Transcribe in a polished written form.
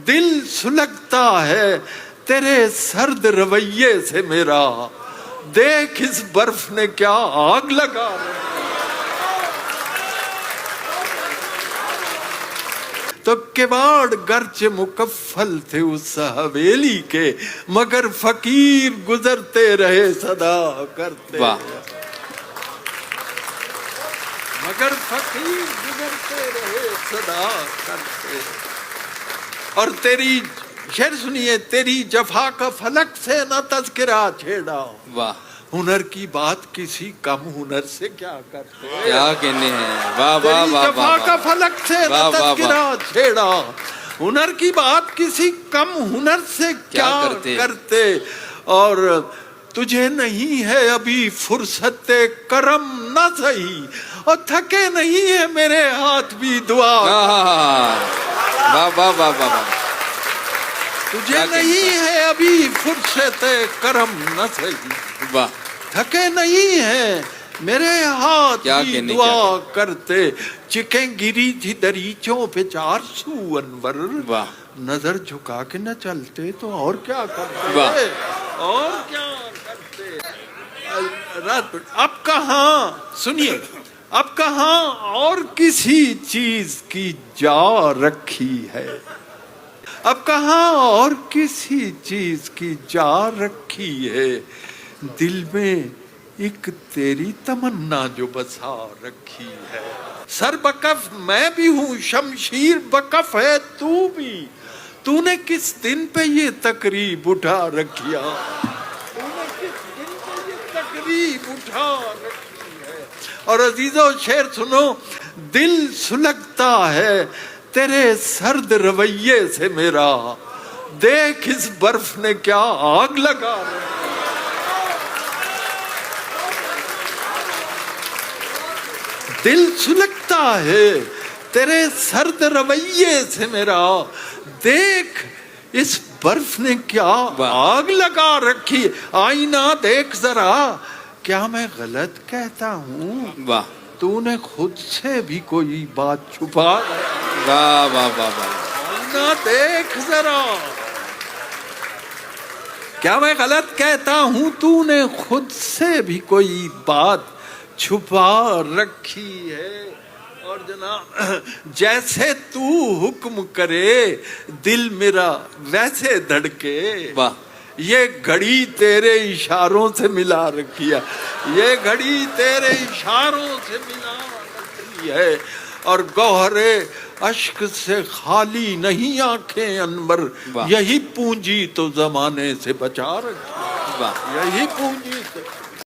دل سلگتا ہے تیرے سرد رویے سے میرا، دیکھ اس برف نے کیا آگ لگا رکھی۔ تو کباڑ گرچہ مکفل تھے اس حویلی کے، مگر فقیر گزرتے رہے صدا کرتے، مگر فقیر گزرتے رہے صدا کرتے۔ اور تیری شعر سنیے، تیری جفا کا فلک سے نہ تذکرہ چھیڑا، ہنر کی بات کسی کم ہنر سے کیا کرتے، کیا کہنے ہیں، واہ واہ واہ، جفا کا فلک سے نہ تذکرہ چھیڑا، ہنر کی بات کسی کم ہنر سے کیا کرتے۔ اور تجھے نہیں ہے ابھی فرصت کرم نہ سہی، اور تھکے نہیں ہے میرے ہاتھ بھی دعا، واہ واہ واہ واہ، تجھے نہیں ہے ابھی فرصت کرم نہ سہی، واہ، تھکے نہیں ہے میرے ہاتھ بھی دعا کرتے۔ چکیں گری تھی دریچوں پہ 400 انور، نظر جھکا کے نہ چلتے تو اور کیا کرتے، اور کیا کرتے۔ اب کہاں، سنیے، اب کہاں اور کسی چیز کی جا رکھی ہے، اب کہاں اور کسی چیز کی جا رکھی ہے، دل میں ایک تیری تمنا جو بسا رکھی ہے۔ سر بکف میں بھی ہوں، شمشیر بکف ہے تو بھی، تو نے کس دن پہ یہ تقریب اٹھا رکھیا، تو نے کس دن پہ یہ تقریب اٹھا رکھی ہے۔ اور عزیزو شعر سنو، دل سلگتا ہے تیرے سرد رویے سے میرا، دیکھ اس برف نے کیا آگ لگا رکھی۔ دل سلگتا ہے تیرے سرد رویے سے میرا، دیکھ اس برف نے کیا آگ لگا رکھی۔ آئینہ دیکھ ذرا، کیا میں غلط کہتا ہوں، تو نے خود سے بھی کوئی بات چھپا، واہ واہ واہ، آئینہ دیکھ ذرا، کیا میں غلط کہتا ہوں، تو نے خود سے بھی کوئی بات چھپا رکھی ہے۔ اور جناب جیسے تو حکم کرے دل میرا ویسے دھڑکے، یہ گھڑی تیرے اشاروں سے ملا رکھی ہے، یہ گھڑی تیرے اشاروں سے ملا رکھی ہے۔ اور گوہر اشک سے خالی نہیں آنکھیں انور، یہی پونجی تو زمانے سے بچا رکھی، یہی پونجی سے